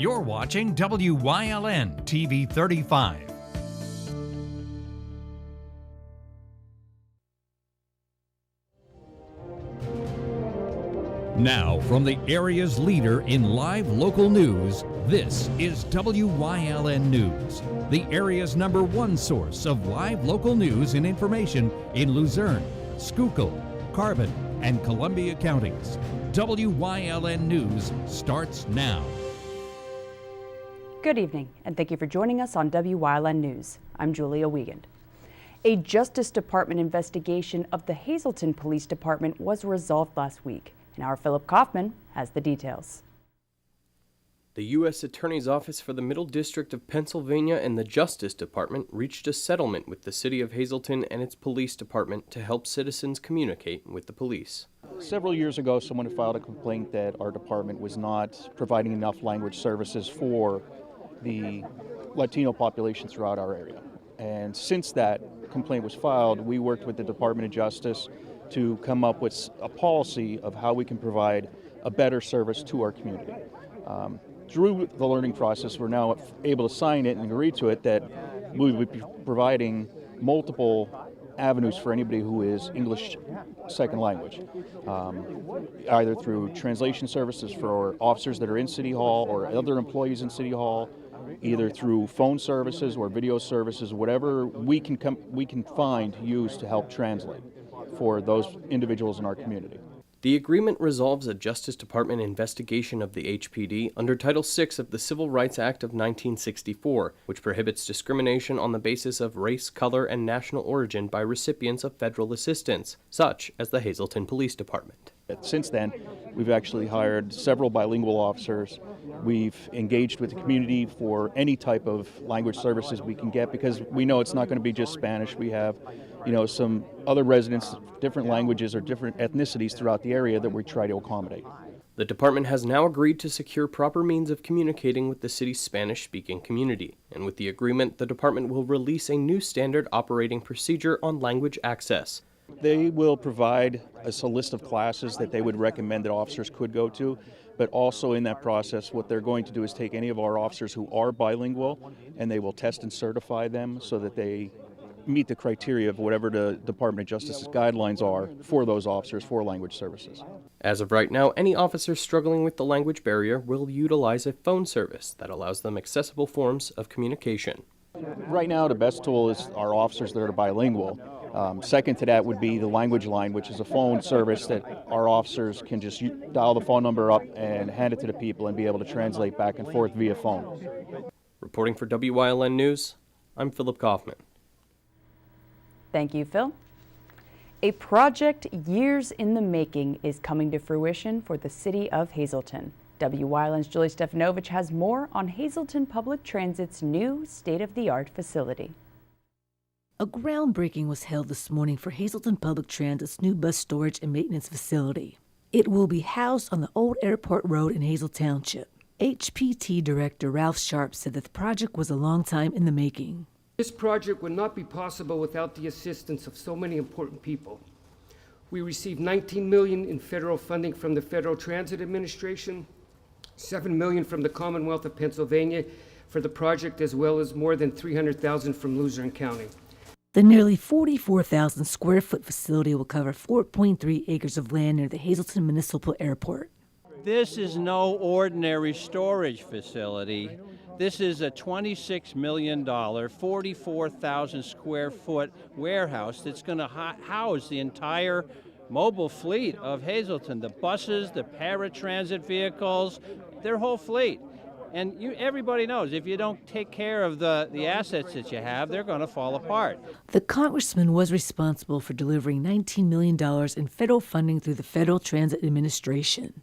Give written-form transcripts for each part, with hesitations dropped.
You're watching WYLN TV 35. Now, from the area's leader in live local news, this is WYLN News, the area's #1 source of live local news and information in Luzerne, Schuylkill, Carbon, and Columbia counties. WYLN News starts now. Good evening, and thank you for joining us on WYLN News. I'm Julia Wiegand. A Justice Department investigation of the Hazleton Police Department was resolved last week, and our Philip Kaufman has the details. The U.S. Attorney's Office for the Middle District of Pennsylvania and the Justice Department reached a settlement with the City of Hazleton and its police department to help citizens communicate with the police. Several years ago, someone filed a complaint that our department was not providing enough language services for the Latino population throughout our area. And since that complaint was filed, we worked with the Department of Justice to come up with a policy of how we can provide a better service to our community. Through the learning process, we're now able to sign it and agree to it that we would be providing multiple avenues for anybody who is English second language, either through translation services for officers that are in City Hall or other employees in City Hall, either through phone services or video services, whatever we can find used to help translate for those individuals in our community. The agreement resolves a Justice Department investigation of the HPD under Title VI of the Civil Rights Act of 1964, which prohibits discrimination on the basis of race, color, and national origin by recipients of federal assistance, such as the Hazleton Police Department. Since then, we've actually hired several bilingual officers. We've engaged with the community for any type of language services we can get, because we know it's not going to be just Spanish. We have some other residents, different languages or different ethnicities throughout the area that we try to accommodate. The department has now agreed to secure proper means of communicating with the city's Spanish-speaking community, and with the agreement, the department will release a new standard operating procedure on language access. They will provide us a list of classes that they would recommend that officers could go to, but also in that process, what they're going to do is take any of our officers who are bilingual, and they will test and certify them so that they meet the criteria of whatever the Department of Justice's guidelines are for those officers for language services. As of right now, any officer struggling with the language barrier will utilize a phone service that allows them accessible forms of communication. Right now, the best tool is our officers that are bilingual. Second to that would be the language line, which is a phone service that our officers can just dial the phone number up and hand it to the people and be able to translate back and forth via phone. Reporting for WYLN News, I'm Philip Kaufman. Thank you, Phil. A project years in the making is coming to fruition for the city of Hazleton. WYLN's Julie Stefanovich has more on Hazleton Public Transit's new state-of-the-art facility. A groundbreaking was held this morning for Hazleton Public Transit's new bus storage and maintenance facility. It will be housed on the old Airport Road in Hazel Township. HPT Director Ralph Sharp said that the project was a long time in the making. This project would not be possible without the assistance of so many important people. We received $19 million in federal funding from the Federal Transit Administration, $7 million from the Commonwealth of Pennsylvania for the project, as well as more than $300,000 from Luzerne County. The nearly 44,000 square foot facility will cover 4.3 acres of land near the Hazleton Municipal Airport. This is no ordinary storage facility. This is a $26 million, 44,000 square foot warehouse that's going to house the entire mobile fleet of Hazleton, the buses, the paratransit vehicles, their whole fleet. And everybody knows if you don't take care of the assets that you have, they're going to fall apart. The congressman was responsible for delivering $19 million in federal funding through the Federal Transit Administration.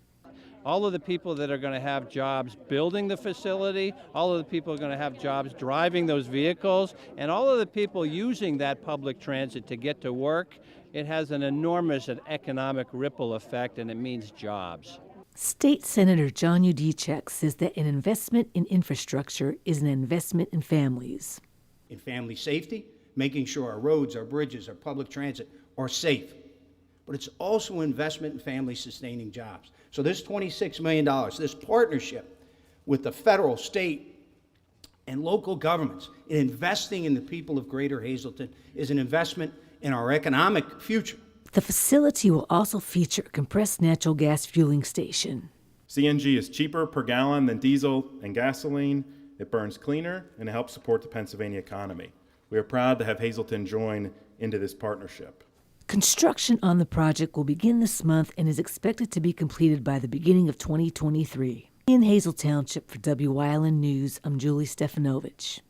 All of the people that are going to have jobs building the facility, all of the people are going to have jobs driving those vehicles, and all of the people using that public transit to get to work, it has an enormous economic ripple effect, and it means jobs. State Senator John Udicek says that an investment in infrastructure is an investment in families. In family safety, making sure our roads, our bridges, our public transit are safe. But it's also investment in family sustaining jobs. So this $26 million, this partnership with the federal, state, and local governments in investing in the people of Greater Hazleton is an investment in our economic future. The facility will also feature a compressed natural gas fueling station. CNG is cheaper per gallon than diesel and gasoline. It burns cleaner and it helps support the Pennsylvania economy. We are proud to have Hazleton join into this partnership. Construction on the project will begin this month and is expected to be completed by the beginning of 2023. In Hazel Township for Wyln News, I'm Julie Stefanovich.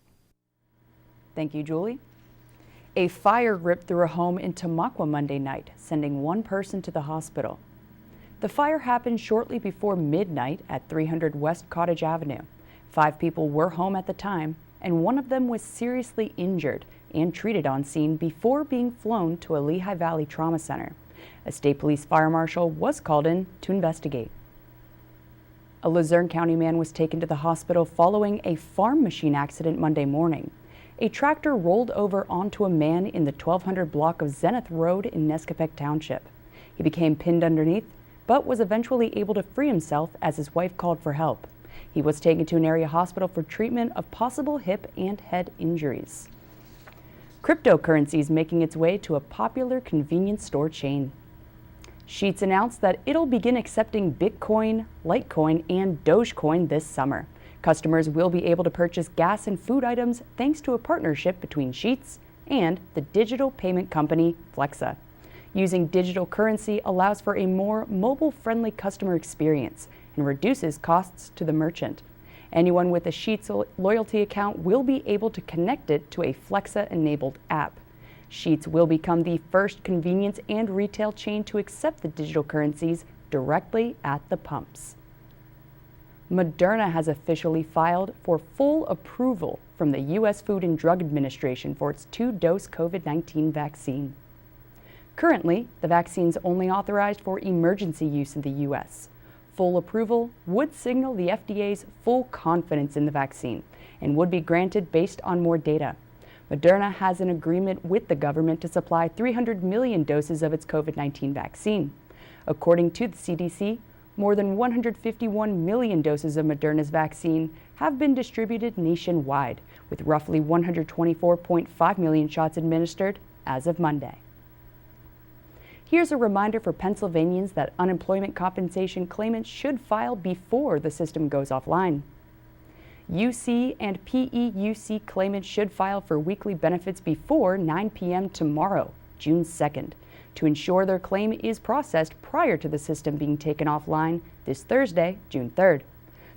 Thank you, Julie. A fire ripped through a home in Tamaqua Monday night, sending one person to the hospital. The fire happened shortly before midnight at 300 West Cottage Avenue. 5 people were home at the time, and one of them was seriously injured and treated on scene before being flown to a Lehigh Valley Trauma Center. A state police fire marshal was called in to investigate. A Luzerne County man was taken to the hospital following a farm machine accident Monday morning. A tractor rolled over onto a man in the 1200 block of Zenith Road in Nescopec Township. He became pinned underneath, but was eventually able to free himself as his wife called for help. He was taken to an area hospital for treatment of possible hip and head injuries. Cryptocurrencies making its way to a popular convenience store chain. Sheetz announced that it'll begin accepting Bitcoin, Litecoin, and Dogecoin this summer. Customers will be able to purchase gas and food items thanks to a partnership between Sheetz and the digital payment company Flexa. Using digital currency allows for a more mobile-friendly customer experience and reduces costs to the merchant. Anyone with a Sheetz loyalty account will be able to connect it to a Flexa-enabled app. Sheetz will become the first convenience and retail chain to accept the digital currencies directly at the pumps. Moderna has officially filed for full approval from the U.S. Food and Drug Administration for its 2-dose COVID-19 vaccine. Currently, the vaccine is only authorized for emergency use in the U.S. Full approval would signal the FDA's full confidence in the vaccine and would be granted based on more data. Moderna has an agreement with the government to supply 300 million doses of its COVID-19 vaccine. According to the CDC, more than 151 million doses of Moderna's vaccine have been distributed nationwide, with roughly 124.5 million shots administered as of Monday. Here's a reminder for Pennsylvanians that unemployment compensation claimants should file before the system goes offline. UC and PEUC claimants should file for weekly benefits before 9 p.m. tomorrow, June 2nd, to ensure their claim is processed prior to the system being taken offline this Thursday, June 3rd.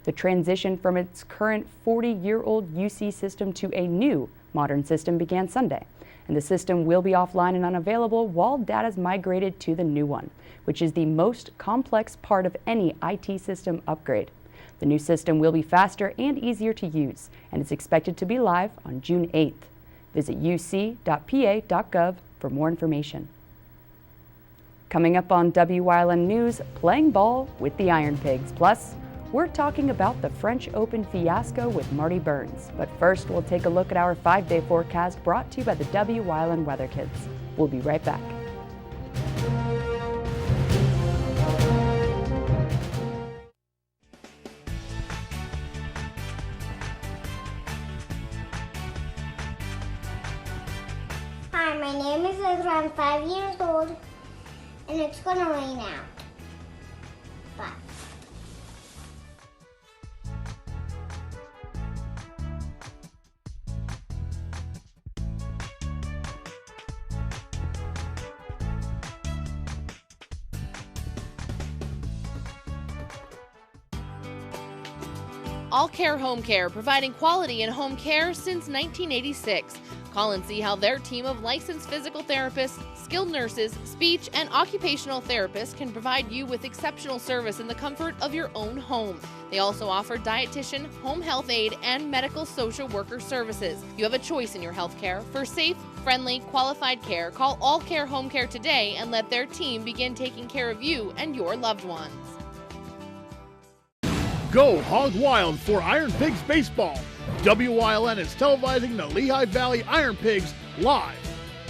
The transition from its current 40-year-old UC system to a new modern system began Sunday, and the system will be offline and unavailable while data is migrated to the new one, which is the most complex part of any IT system upgrade. The new system will be faster and easier to use, and is expected to be live on June 8th. Visit uc.pa.gov for more information. Coming up on Wyln News, playing ball with the Iron Pigs. Plus, we're talking about the French Open fiasco with Marty Burns. But first, we'll take a look at our 5-day forecast brought to you by the Wyln Weather Kids. We'll be right back. Hi, my name is Ezra. I'm 5 years old, and it's gonna rain out. Bye. All Care Home Care, providing quality in home care since 1986. Call and see how their team of licensed physical therapists, skilled nurses, speech, and occupational therapists can provide you with exceptional service in the comfort of your own home. They also offer dietitian, home health aide, and medical social worker services. You have a choice in your health care. For safe, friendly, qualified care, call All Care Home Care today and let their team begin taking care of you and your loved ones. Go Hog Wild for Iron Pigs Baseball. Wyln is televising the Lehigh Valley Iron Pigs live.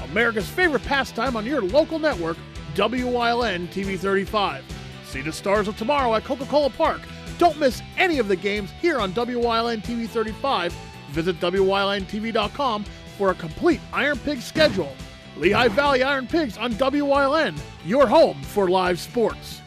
America's favorite pastime on your local network, Wyln TV 35. See the Stars of Tomorrow at Coca-Cola Park, Don't miss any of the games here on WYLN TV 35. Visit WYLNTV.com for a complete Iron Pigs schedule. Lehigh Valley Iron Pigs on WYLN, your home for live sports.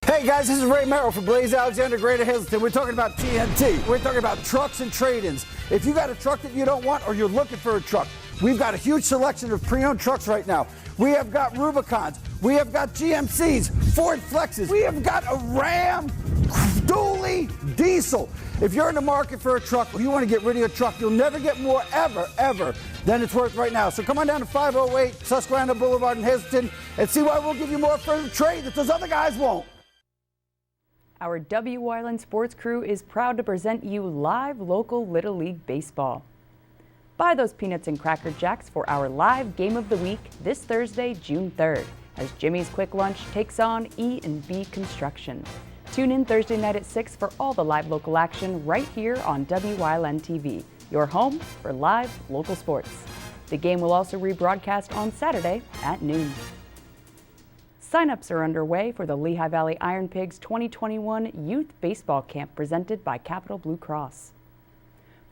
Hey guys, this is Ray Merrill from Blaze Alexander, Greater Hazleton. We're talking about TNT. We're talking about trucks and trade-ins. If you got a truck that you don't want or you're looking for a truck, we've got a huge selection of pre-owned trucks right now. We have got Rubicons. We have got GMCs, Ford Flexes. We have got a Ram dually diesel. If you're in the market for a truck or you want to get rid of your truck, you'll never get more ever than it's worth right now. So come on down to 508 Susquehanna Boulevard in Hazleton and see why we'll give you more for the trade that those other guys won't. Our WYLN sports crew is proud to present you live local Little League baseball. Buy those peanuts and Cracker Jacks for our live game of the week this Thursday, June 3rd, as Jimmy's Quick Lunch takes on E&B Construction. Tune in Thursday night at 6 for all the live local action right here on WYLN TV, your home for live local sports. The game will also rebroadcast on Saturday at noon. Sign-ups are underway for the Lehigh Valley Iron Pigs 2021 Youth Baseball Camp presented by Capital Blue Cross.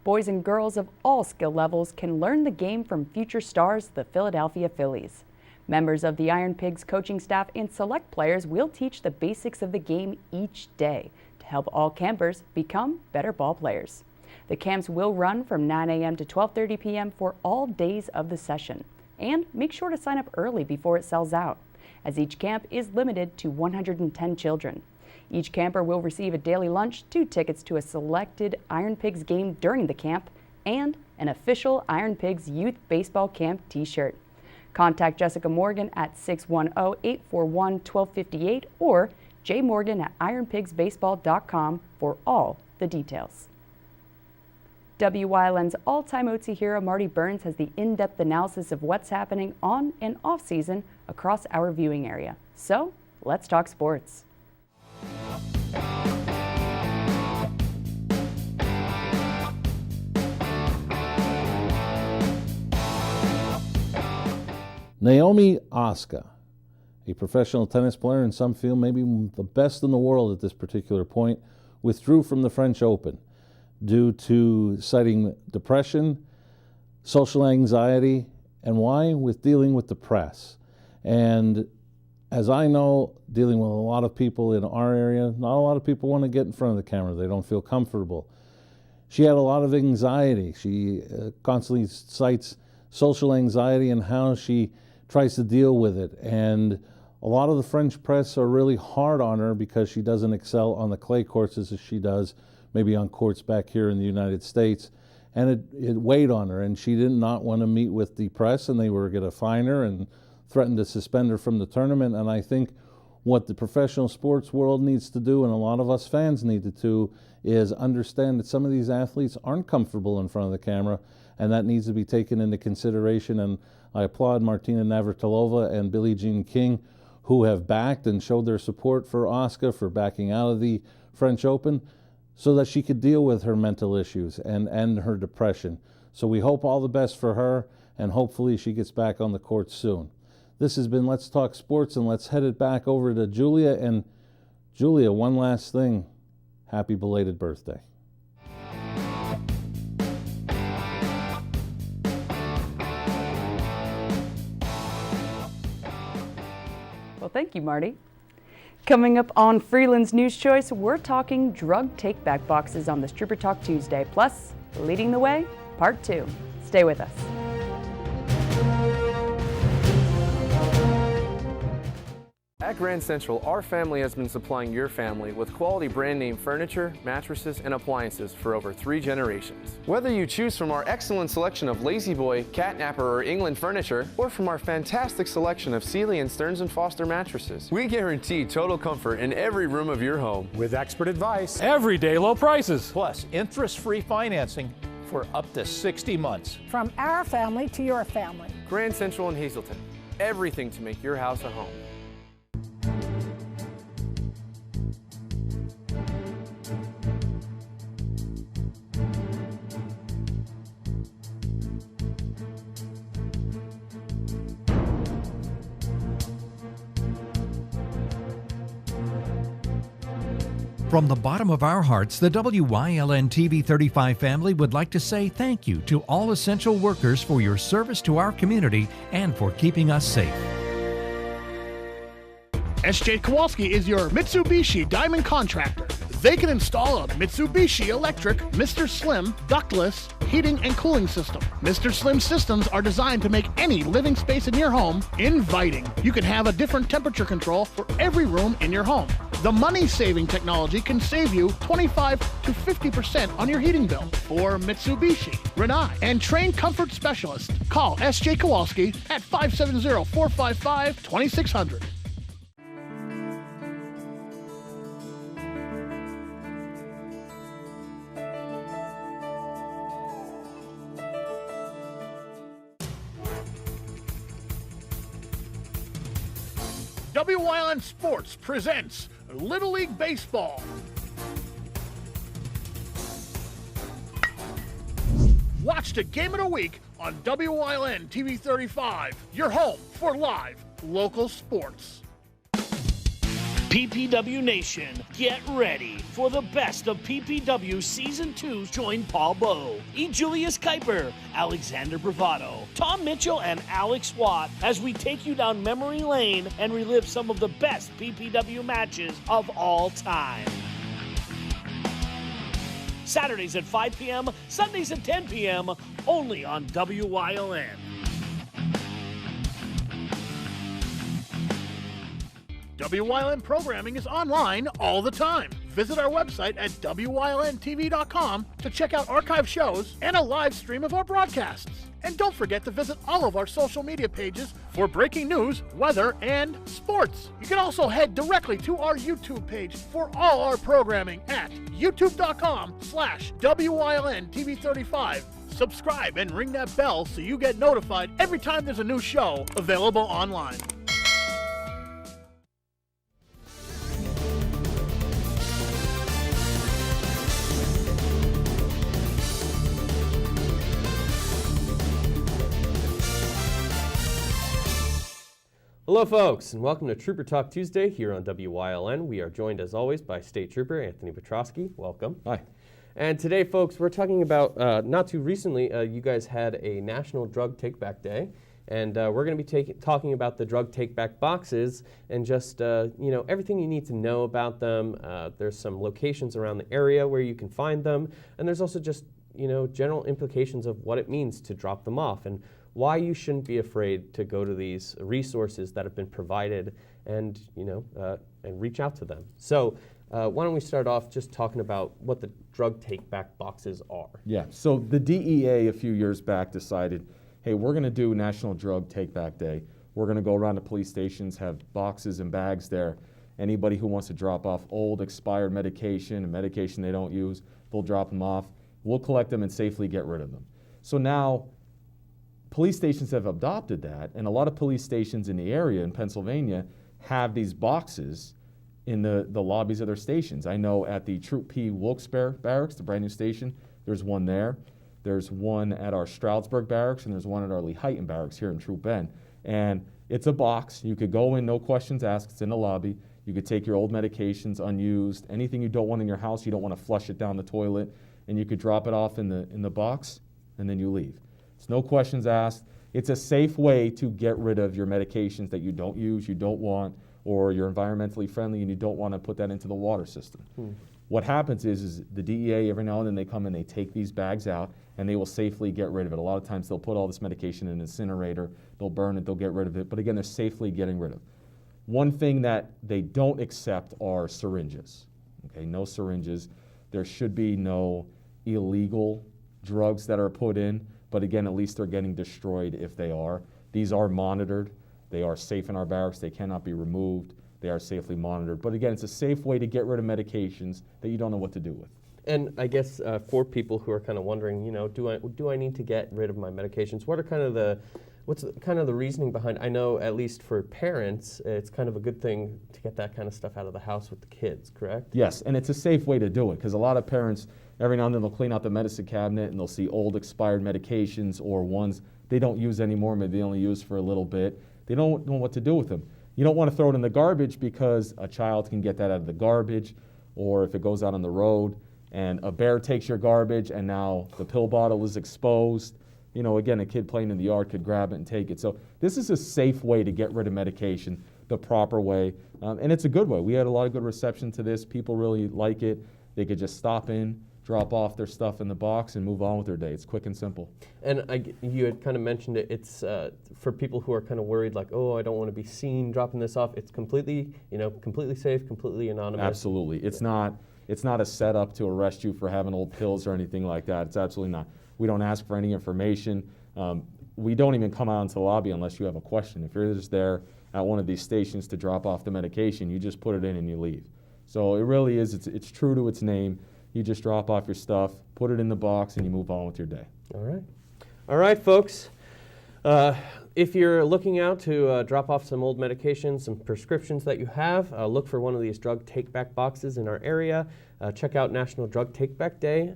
Boys and girls of all skill levels can learn the game from future stars, the Philadelphia Phillies. Members of the Iron Pigs coaching staff and select players will teach the basics of the game each day to help all campers become better ball players. The camps will run from 9 a.m. to 12:30 p.m. for all days of the session. And make sure to sign up early before it sells out, as each camp is limited to 110 children. Each camper will receive a daily lunch, 2 tickets to a selected Iron Pigs game during the camp, and an official Iron Pigs Youth Baseball Camp t-shirt. Contact Jessica Morgan at 610-841-1258 or jmorgan@ironpigsbaseball.com for all the details. WYLN's all-time OT hero Marty Burns has the in-depth analysis of what's happening on and off-season across our viewing area. So, let's talk sports. Naomi Osaka, a professional tennis player and some feel maybe the best in the world at this particular point, withdrew from the French Open due to citing depression, social anxiety, and why? With dealing with the press. And as I know, dealing with a lot of people in our area, not a lot of people want to get in front of the camera. They don't feel comfortable. She had a lot of anxiety. She constantly cites social anxiety and how she tries to deal with it. And a lot of the French press are really hard on her because she doesn't excel on the clay courts as she does maybe on courts back here in the United States. And it weighed on her, and she did not want to meet with the press, and they were going to fine her and threatened to suspend her from the tournament. And I think what the professional sports world needs to do, and a lot of us fans need to do, is understand that some of these athletes aren't comfortable in front of the camera, and that needs to be taken into consideration. And I applaud Martina Navratilova and Billie Jean King, who have backed and showed their support for Osaka for backing out of the French Open so that she could deal with her mental issues and end her depression. So we hope all the best for her, and hopefully she gets back on the court soon. This has been Let's Talk Sports, and let's head it back over to Julia. And Julia, one last thing. Happy belated birthday. Well, thank you, Marty. Coming up on Freeland's News Choice, we're talking drug take-back boxes on the Stripper Talk Tuesday, plus Leading the Way, Part 2. Stay with us. At Grand Central, our family has been supplying your family with quality brand name furniture, mattresses, and appliances for over 3 generations. Whether you choose from our excellent selection of Lazy Boy, Catnapper, or England furniture, or from our fantastic selection of Sealy and Stearns & Foster mattresses, we guarantee total comfort in every room of your home. With expert advice, everyday low prices, plus interest-free financing for up to 60 months. From our family to your family. Grand Central in Hazleton. Everything to make your house a home. From the bottom of our hearts, the WYLN TV 35 family would like to say thank you to all essential workers for your service to our community and for keeping us safe. SJ Kowalski is your Mitsubishi Diamond Contractor. They can install a Mitsubishi electric Mr. Slim ductless heating and cooling system. Mr. Slim systems are designed to make any living space in your home inviting. You can have a different temperature control for every room in your home. The money-saving technology can save you 25 to 50% on your heating bill. For Mitsubishi, Rinnai, and trained comfort specialists, call SJ Kowalski at 570-455-2600. WYLN Sports presents Little League Baseball. Watch the game of the week on WYLN TV 35, your home for live local sports. PPW Nation, get ready for the best of PPW Season 2. Join Paul Bowe, E. Julius Kuiper, Alexander Bravado, Tom Mitchell, and Alex Watt as we take you down memory lane and relive some of the best PPW matches of all time. Saturdays at 5 p.m., Sundays at 10 p.m., only on WYLN. WYLN programming is online all the time. Visit our website at WYLNTV.com to check out archive shows and a live stream of our broadcasts. And don't forget to visit all of our social media pages for breaking news, weather, and sports. You can also head directly to our YouTube page for all our programming at youtube.com/WYLNTV35. Subscribe and ring that bell so you get notified every time there's a new show available online. Hello folks, and welcome to Trooper Talk Tuesday here on WYLN. We are joined as always by State Trooper Anthony Petrosky. Welcome. Hi. And today folks, we're talking about, not too recently, you guys had a National Drug Take-Back Day, and we're going to be talking about the drug take-back boxes and just, everything you need to know about them. There's some locations around the area where you can find them, and there's also just, general implications of what it means to drop them off and why you shouldn't be afraid to go to these resources that have been provided and, and reach out to them. So why don't we start off just talking about what the drug take-back boxes are? Yeah, so the DEA a few years back decided, hey, we're going to do National Drug Take-Back Day. We're going to go around to police stations, have boxes and bags there. Anybody who wants to drop off old, expired medication and medication they don't use, they'll drop them off. We'll collect them and safely get rid of them. So now, police stations have adopted that, and a lot of police stations in the area in Pennsylvania have these boxes in the lobbies of their stations. I know at the Troop P Wilkes-Barre Barracks, the brand new station, there's one there. There's one at our Stroudsburg Barracks, and there's one at our Lehighton Barracks here in Troop N. And it's a box. You could go in, no questions asked. It's in the lobby. You could take your old medications, unused, anything you don't want in your house, you don't want to flush it down the toilet, and you could drop it off in the box, and then you leave. It's no questions asked. It's a safe way to get rid of your medications that you don't use, you don't want, or you're environmentally friendly and you don't want to put that into the water system. What happens is the DEA, every now and then they come and they take these bags out and they will safely get rid of it. A lot of times they'll put all this medication in an incinerator, they'll burn it, they'll get rid of it, but again, they're safely getting rid of it. One thing that they don't accept are syringes. Okay, no syringes. There should be no illegal drugs that are put in, but again, at least they're getting destroyed if they are. These are monitored. They are safe in our barracks. They cannot be removed. They are safely monitored. But again, it's a safe way to get rid of medications that you don't know what to do with. And I guess for people who are kind of wondering, you know, do I need to get rid of my medications? What's kind of the reasoning behind? I know at least for parents, it's kind of a good thing to get that kind of stuff out of the house with the kids, correct? Yes, and it's a safe way to do it because a lot of parents, every now and then they'll clean out the medicine cabinet and they'll see old expired medications or ones they don't use anymore, maybe they only use for a little bit. They don't know what to do with them. You don't want to throw it in the garbage because a child can get that out of the garbage, or if it goes out on the road and a bear takes your garbage and now the pill bottle is exposed. You know, again, a kid playing in the yard could grab it and take it. So this is a safe way to get rid of medication, the proper way, and it's a good way. We had a lot of good reception to this. People really like it. They could just stop in, drop off their stuff in the box, and move on with their day. It's quick and simple. And you had kind of mentioned it. It's for people who are kind of worried, like, oh, I don't want to be seen dropping this off. It's completely safe, completely anonymous. Absolutely. It's not a setup to arrest you for having old pills or anything like that. It's absolutely not. We don't ask for any information. We don't even come out into the lobby unless you have a question. If you're just there at one of these stations to drop off the medication, you just put it in and you leave. So it really is, it's true to its name. You just drop off your stuff, put it in the box, and you move on with your day. All right, folks. If you're looking out to drop off some old medications, some prescriptions that you have, look for one of these drug take-back boxes in our area. Check out National Drug Take-Back Day.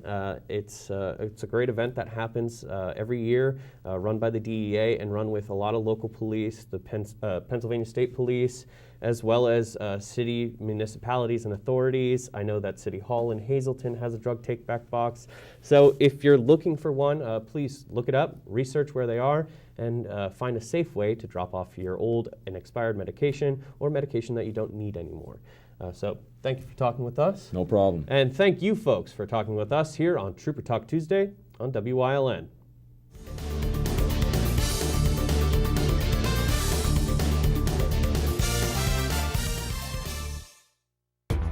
It's a great event that happens every year, run by the DEA and run with a lot of local police, the Pennsylvania State Police, as well as city municipalities and authorities. I know that City Hall in Hazleton has a drug take-back box. So if you're looking for one, please look it up, research where they are, and find a safe way to drop off your old and expired medication or medication that you don't need anymore. So thank you for talking with us. No problem. And thank you folks for talking with us here on Trooper Talk Tuesday on WYLN.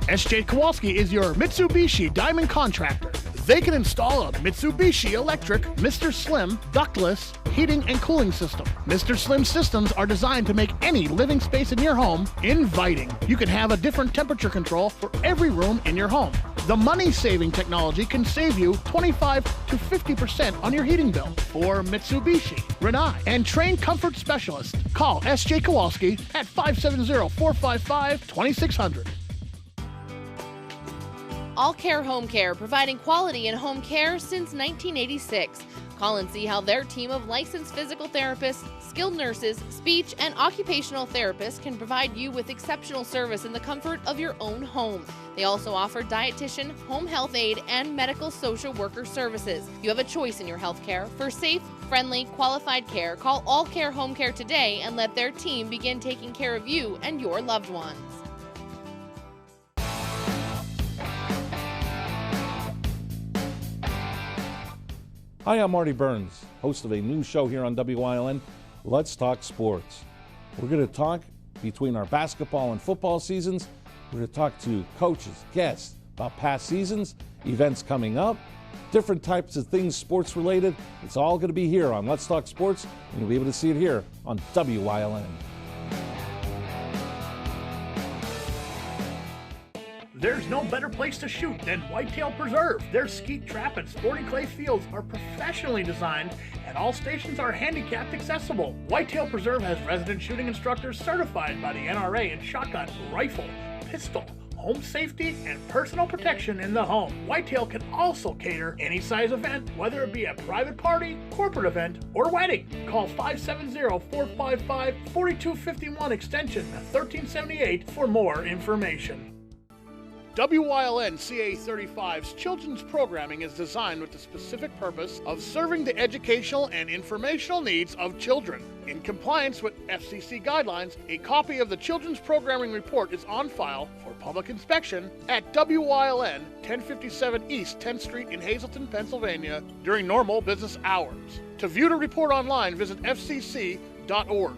SJ Kowalski is your Mitsubishi Diamond contractor. They can install a Mitsubishi electric Mr. Slim ductless heating and cooling system. Mr. Slim systems are designed to make any living space in your home inviting. You can have a different temperature control for every room in your home. The money-saving technology can save you 25 to 50% on your heating bill. For Mitsubishi, Renai, and trained comfort specialists, call SJ Kowalski at 570-455-2600. All Care Home Care, providing quality in home care since 1986. Call and see how their team of licensed physical therapists, skilled nurses, speech, and occupational therapists can provide you with exceptional service in the comfort of your own home. They also offer dietitian, home health aide, and medical social worker services. You have a choice in your health care. For safe, friendly, qualified care, call All Care Home Care today and let their team begin taking care of you and your loved ones. Hi, I'm Marty Burns, host of a new show here on WYLN, Let's Talk Sports. We're going to talk between our basketball and football seasons. We're going to talk to coaches, guests about past seasons, events coming up, different types of things sports related. It's all going to be here on Let's Talk Sports, and you'll be able to see it here on WYLN. There's no better place to shoot than Whitetail Preserve. Their skeet trap and sporting clay fields are professionally designed and all stations are handicapped accessible. Whitetail Preserve has resident shooting instructors certified by the NRA in shotgun, rifle, pistol, home safety, and personal protection in the home. Whitetail can also cater any size event, whether it be a private party, corporate event, or wedding. Call 570-455-4251 extension 1378 for more information. WYLN CA35's children's programming is designed with the specific purpose of serving the educational and informational needs of children. In compliance with FCC guidelines, a copy of the Children's Programming Report is on file for public inspection at WYLN 1057 East 10th Street in Hazleton, Pennsylvania during normal business hours. To view the report online, visit fcc.org.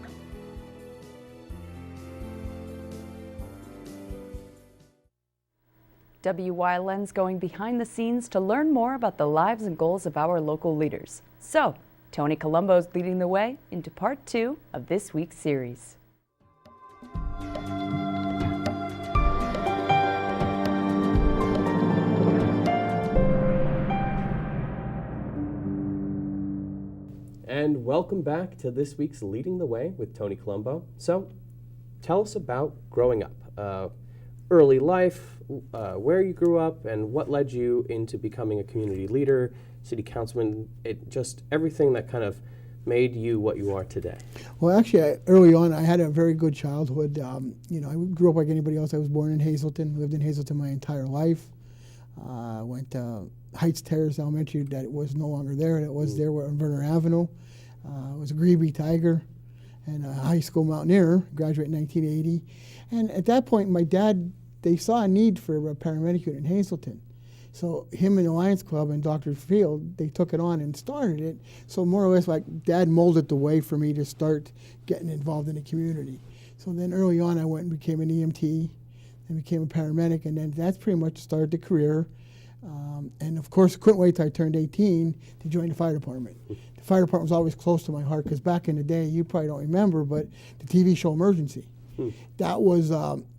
WYLN's going behind the scenes to learn more about the lives and goals of our local leaders. So, Tony Colombo's leading the way into part 2 of this week's series. And welcome back to this week's Leading the Way with Tony Colombo. So, tell us about growing up, early life, where you grew up, and what led you into becoming a community leader, city councilman, just everything that kind of made you what you are today. Well, actually, early on, I had a very good childhood. I grew up like anybody else. I was born in Hazleton, lived in Hazleton my entire life. Went to Heights Terrace Elementary, that was no longer there. It was there on Verner Avenue. Was a Greeby Tiger and a high school mountaineer, graduated in 1980. And at that point, my dad, they saw a need for a paramedic unit in Hazleton. So him and the Lions Club and Dr. Field, they took it on and started it. So more or less, like, Dad molded the way for me to start getting involved in the community. So then early on, I went and became an EMT and became a paramedic, and then that's pretty much started the career. And of course, couldn't wait till I turned 18 to join the fire department. The fire department was always close to my heart because back in the day, you probably don't remember, but the TV show Emergency, that was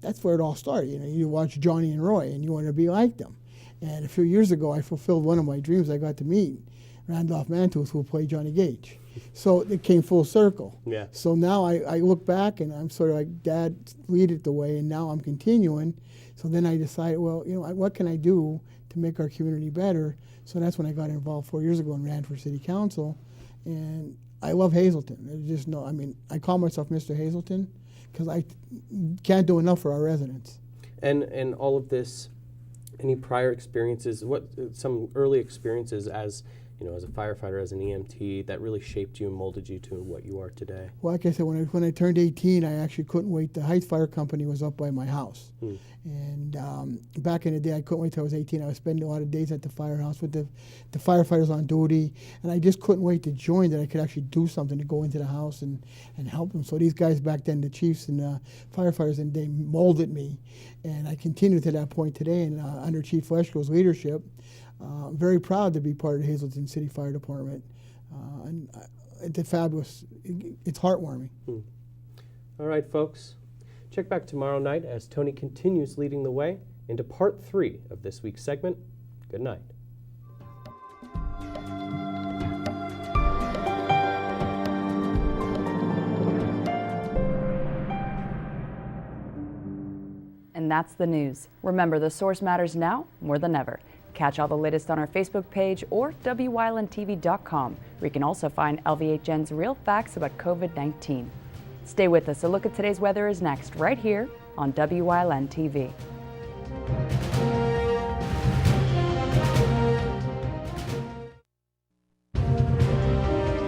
that's where it all started. You watch Johnny and Roy, and you want to be like them. And a few years ago, I fulfilled one of my dreams. I got to meet Randolph Mantooth, who played Johnny Gage. So it came full circle. Yeah. So now I look back, and I'm sort of like, Dad lead it the way, and now I'm continuing. So then I decided, well, what can I do to make our community better? So that's when I got involved 4 years ago and ran for city council. And I love Hazleton. There's just I call myself Mr. Hazleton because I can't do enough for our residents. And all of this, any prior experiences, some early experiences as a firefighter, as an EMT, that really shaped you and molded you to what you are today? Well, like I said, when I turned 18, I actually couldn't wait. The Heights Fire Company was up by my house. And back in the day, I couldn't wait till I was 18. I was spending a lot of days at the firehouse with the firefighters on duty. And I just couldn't wait to join, that I could actually do something to go into the house and help them. So these guys back then, the chiefs and firefighters, and they molded me. And I continue to that point today. And under Chief Leschko's leadership, I'm very proud to be part of the Hazleton City Fire Department. And it's fabulous. It's heartwarming. All right, folks. Check back tomorrow night as Tony continues leading the way into part 3 of this week's segment. Good night. And that's the news. Remember, the source matters now more than ever. Catch all the latest on our Facebook page or WYLNTV.com, where you can also find LVHN's real facts about COVID-19. Stay with us. A look at today's weather is next, right here on WYLN TV.